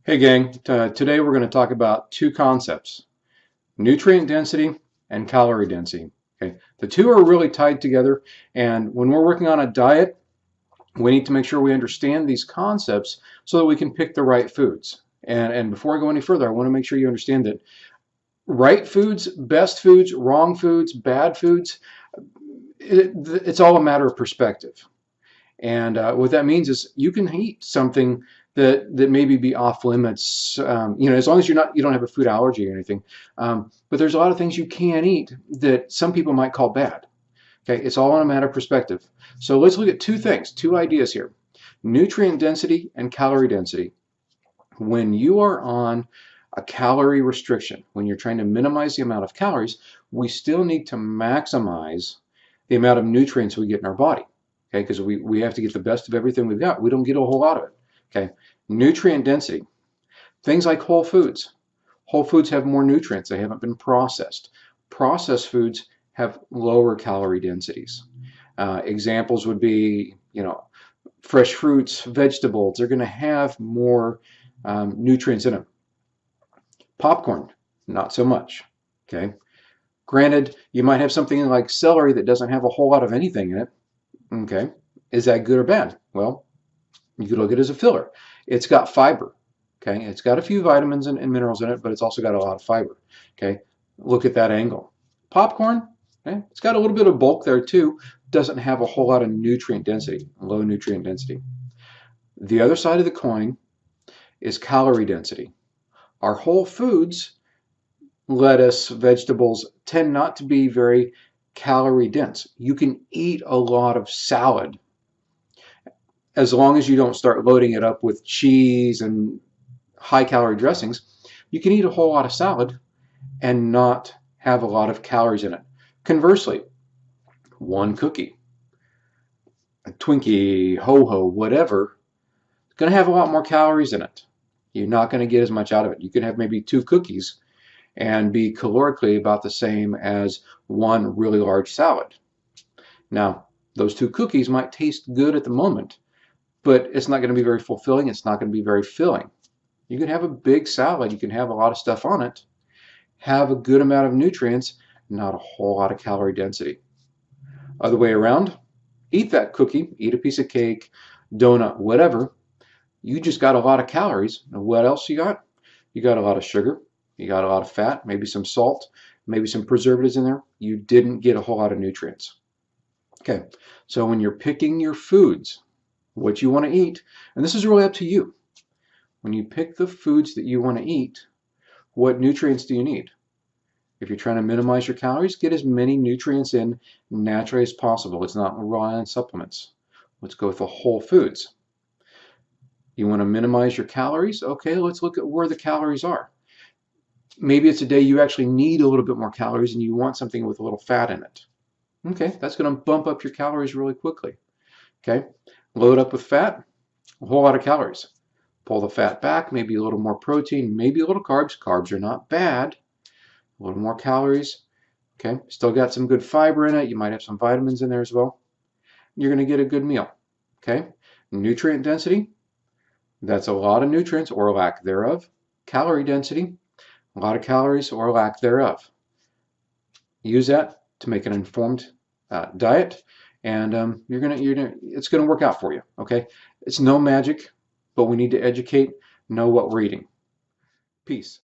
Hey gang, today we're going to talk about two concepts, nutrient density and calorie density. Okay, the two are really tied together, and when we're working on a diet, we need to make sure we understand these concepts so that we can pick the right foods. And before I go any further, I want to make sure you understand that right foods, best foods, wrong foods, bad foods, it's all a matter of perspective. And what that means is you can eat something that maybe be off limits, as long as you don't have a food allergy or anything. But there's a lot of things you can eat that some people might call bad. Okay, it's all in a matter of perspective. So let's look at two things, two ideas here: nutrient density and calorie density. When you are on a calorie restriction, when you're trying to minimize the amount of calories, we still need to maximize the amount of nutrients we get in our body. Okay, because we have to get the best of everything we've got. We don't get a whole lot of it. Okay, nutrient density. Things like whole foods. Whole foods have more nutrients. They haven't been processed. Processed foods have lower calorie densities. Examples would be, fresh fruits, vegetables. They're going to have more nutrients in them. Popcorn, not so much. Okay. Granted, you might have something like celery that doesn't have a whole lot of anything in it. Okay. Is that good or bad? Well, you could look at it as a filler. It's got fiber. Okay. It's got a few vitamins and minerals in it, but it's also got a lot of fiber. Okay. Look at that angle. Popcorn, okay, it's got a little bit of bulk there too. Doesn't have a whole lot of nutrient density, low nutrient density. The other side of the coin is calorie density. Our whole foods, lettuce, vegetables, tend not to be very calorie dense. You can eat a lot of salad as long as you don't start loading it up with cheese and high calorie dressings. You can eat a whole lot of salad and not have a lot of calories in it. Conversely, one cookie, a Twinkie, Ho-Ho, whatever, it's going to have a lot more calories in it. You're not going to get as much out of it. You can have maybe two cookies and be calorically about the same as one really large salad. Now, those two cookies might taste good at the moment, but it's not going to be very fulfilling. It's not going to be very filling. You can have a big salad. You can have a lot of stuff on it, have a good amount of nutrients, not a whole lot of calorie density. Other way around, eat that cookie, eat a piece of cake, donut, whatever. You just got a lot of calories. And what else you got? You got a lot of sugar. You got a lot of fat, maybe some salt, maybe some preservatives in there. You didn't get a whole lot of nutrients. Okay, so when you're picking your foods, what you want to eat, and this is really up to you. When you pick the foods that you want to eat, what nutrients do you need? If you're trying to minimize your calories, get as many nutrients in naturally as possible. Let's not rely on supplements. Let's go with the whole foods. You want to minimize your calories? Okay, let's look at where the calories are. Maybe it's a day you actually need a little bit more calories and you want something with a little fat in it. Okay, that's going to bump up your calories really quickly. Okay, load up with fat, a whole lot of calories. Pull the fat back, maybe a little more protein, maybe a little carbs. Carbs are not bad. A little more calories. Okay, still got some good fiber in it. You might have some vitamins in there as well. You're going to get a good meal. Okay, nutrient density, that's a lot of nutrients or lack thereof. Calorie density, a lot of calories or lack thereof. Use that to make an informed diet, and it's gonna work out for you. Okay, it's no magic, but we need to educate, know what we're eating. Peace.